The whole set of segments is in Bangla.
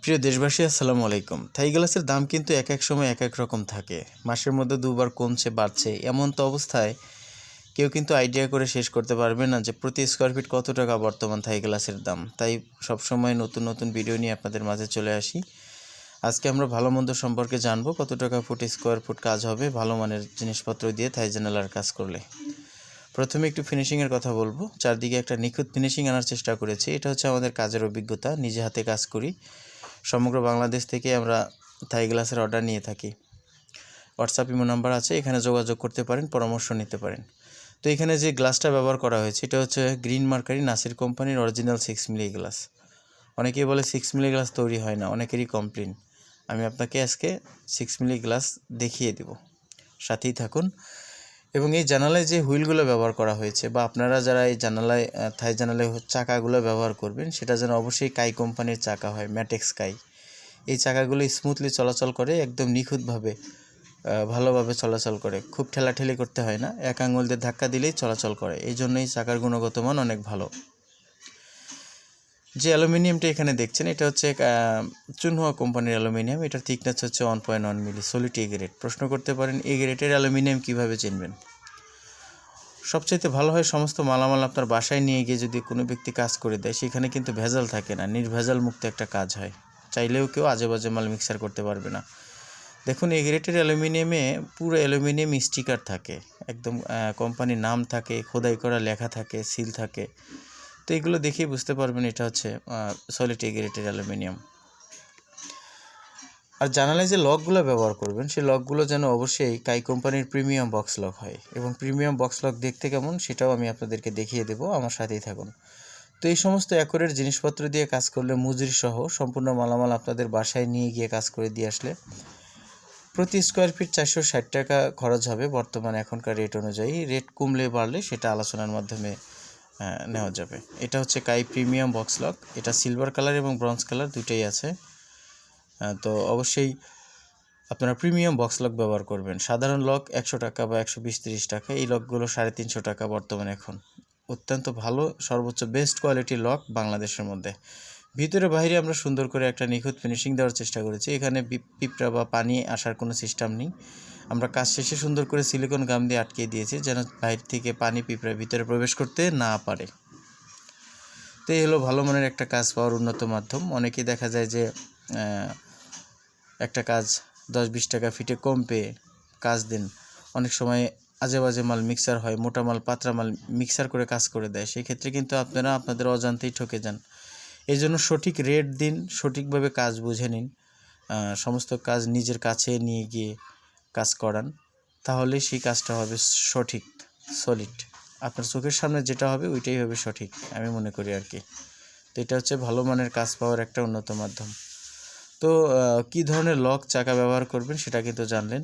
প্রিয় দেশবাসী, আসসালামু আলাইকুম। থাই গ্লাসের দাম কিন্তু এক এক সময় এক এক রকম থাকে। মাসের মধ্যে দুবার কমছে বাড়ছে, এমন তো অবস্থায় কেউ কিন্তু আইডিয়া করে শেষ করতে পারবে না যে প্রতি স্কোয়ার ফিট কত টাকা বর্তমান থাই গ্লাসের দাম। তাই সবসময় নতুন নতুন ভিডিও নিয়ে আপনাদের মাঝে চলে আসি। আজকে আমরা ভালো মন্দ সম্পর্কে জানবো, কত টাকা ফুট স্কোয়ার ফুট কাজ হবে ভালো মানের জিনিসপত্র দিয়ে থাই জানালার কাজ করলে। প্রথমে একটু ফিনিশিংয়ের কথা বলবো। চারদিকে একটা নিখুঁত ফিনিশিং আনার চেষ্টা করেছি। এটা হচ্ছে আমাদের কাজের অভিজ্ঞতা, নিজে হাতে কাজ করি। সমগ্র বাংলাদেশ থেকে আমরা থাই গ্লাসের অর্ডার নিয়ে থাকি। হোয়াটসঅ্যাপ ইমো নাম্বার আছে, এখানে যোগাযোগ করতে পারেন, পরামর্শ নিতে পারেন। তো এখানে যে গ্লাসটা ব্যবহার করা হয়েছে এটা হচ্ছে গ্রিন মার্কারি নাসির কোম্পানির অরিজিনাল 6 মিলি গ্লাস। অনেকেই বলে 6 মিলি গ্লাস তৈরি হয় না, অনেকেরই কমপ্লেন। আমি আপনাকে আজকে 6 মিলি গ্লাস দেখিয়ে দেব, সাথেই থাকুন। এবং এই জানালায় যে হুইলগুলো ব্যবহার করা হয়েছে, বা আপনারা যারা এই জানালায় থাই জানালায় চাকাগুলো ব্যবহার করবেন, সেটা যেন অবশ্যই কাই কোম্পানির চাকা হয়, ম্যাটেক্স কাই। এই চাকাগুলো স্মুথলি চলাচল করে, একদম নিখুঁতভাবে ভালোভাবে চলাচল করে, খুব ঠেলাঠেলি করতে হয় না, এক আঙুল দিয়ে ধাক্কা দিলেই চলাচল করে। এই জন্যই চাকার গুণগত মান অনেক ভালো। যে অ্যালুমিনিয়ামটা এখানে দেখছেন এটা হচ্ছে চুনহুয়া কোম্পানির অ্যালুমিনিয়াম। এটার থিকনেস হচ্ছে 1.1 মিলি, সলিড এ গ্রেড। প্রশ্ন করতে পারেন এ গ্রেডের অ্যালুমিনিয়াম কীভাবে চিনবেন? সবচাইতে ভালো হয় সমস্ত মালামাল আপনার বাসায় নিয়ে গিয়ে যদি কোনো ব্যক্তি কাজ করে দেয়, সেখানে কিন্তু ভেজাল থাকে না, নির্ভেজাল মুক্ত একটা কাজ হয়। চাইলেও কেউ আজে বাজে মাল মিক্সার করতে পারবে না। দেখুন, এই গ্রেডের অ্যালুমিনিয়ামে পুরো অ্যালুমিনিয়াম স্টিকার থাকে, একদম কোম্পানির নাম থাকে, খোদাই করা লেখা থাকে, সিল থাকে। তো এগুলো দেখেই বুঝতে পারবেন এটা হচ্ছে সলিড এ গ্রেডের অ্যালুমিনিয়াম। আর জানালায় যে লকগুলো ব্যবহার করবেন, সেই লকগুলো যেন অবশ্যই কাই কোম্পানির প্রিমিয়াম বক্স লক হয়। এবং প্রিমিয়াম বক্স লক দেখতে কেমন সেটাও আমি আপনাদেরকে দেখিয়ে দেবো, আমার সাথেই থাকুন। তো এই সমস্ত একরের জিনিসপত্র দিয়ে কাজ করলে, মজুরি সহ সম্পূর্ণ মালামাল আপনাদের বাসায় নিয়ে গিয়ে কাজ করে দিয়ে আসলে প্রতি স্কোয়ার ফিট 460 টাকা খরচ হবে বর্তমানে এখনকার রেট অনুযায়ী। রেট কমলে বাড়লে সেটা আলোচনার মাধ্যমে নেওয়া যাবে। এটা হচ্ছে কাই প্রিমিয়াম বক্স লক। এটা সিলভার কালার এবং ব্রঞ্জ কালার দুটোই আছে। তো অবশ্যই আপনারা প্রিমিয়াম বক্স লক ব্যবহার করবেন। সাধারণ লক 100 টাকা বা 120-30 টাকা, এই লকগুলো 350 টাকা বর্তমানে এখন। অত্যন্ত ভালো, সর্বোচ্চ বেস্ট কোয়ালিটির লক বাংলাদেশের মধ্যে। ভিতরে বাইরে আমরা সুন্দর করে একটা নিখুঁত ফিনিশিং দেওয়ার চেষ্টা করেছি। এখানে পিঁপড়া বা পানি আসার কোনো সিস্টেম নেই। আমরা কাজ শেষে সুন্দর করে সিলিকন গাম দিয়ে আটকে দিয়েছি, যেন বাইরে থেকে পানি পিঁপড়া ভিতরে প্রবেশ করতে না পারে। তো এই হলো ভালো মানের একটা কাজ পাওয়ার উন্নত মাধ্যম। অনেকেই দেখা যায় যে একটা কাজ 10-20 টাকা ফিটে কম পেয়ে কাজ দেন, অনেক সময় আজে বাজে মাল মিক্সার হয়, মোটা মাল পাতলা মাল মিক্সার করে কাজ করে দেয়। সেই ক্ষেত্রে কিন্তু আপনারা আপনাদের অজান্তেই ঠকে যান। এই জন্য সঠিক রেট দিন, সঠিকভাবে কাজ বুঝে নিন, সমস্ত কাজ নিজের কাছে নিয়ে গিয়ে কাজ করান, তাহলে সেই কাজটা হবে সঠিক, সলিড। আপনার চোখের সামনে যেটা হবে ওইটাই হবে সঠিক, আমি মনে করি আর কি। তো এটা হচ্ছে ভালো মানের কাজ পাওয়ার একটা উন্নত মাধ্যম। তো কী ধরনের লক চাকা ব্যবহার করবেন সেটা কিন্তু জানলেন।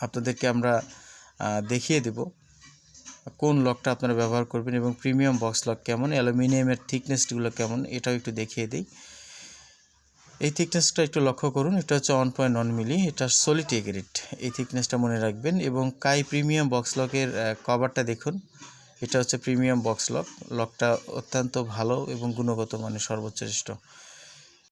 আপনাদেরকে আমরা দেখিয়ে দেব কোন লকটা আপনারা ব্যবহার করবেন এবং প্রিমিয়াম বক্স লক কেমন, অ্যালুমিনিয়ামের থিকনেসগুলো কেমন, এটাও একটু দেখিয়ে দিই। এই থিকনেসটা একটু লক্ষ্য করুন, এটা হচ্ছে 1.1 মিলি, এটা সলিড এ গ্রেড। এই থিকনেসটা মনে রাখবেন। এবং কাই প্রিমিয়াম বক্স লকের কভারটা দেখুন, এটা হচ্ছে প্রিমিয়াম বক্স লক। লকটা অত্যন্ত ভালো এবং গুণগত মানের সর্বোচ্চ শ্রেষ্ঠ।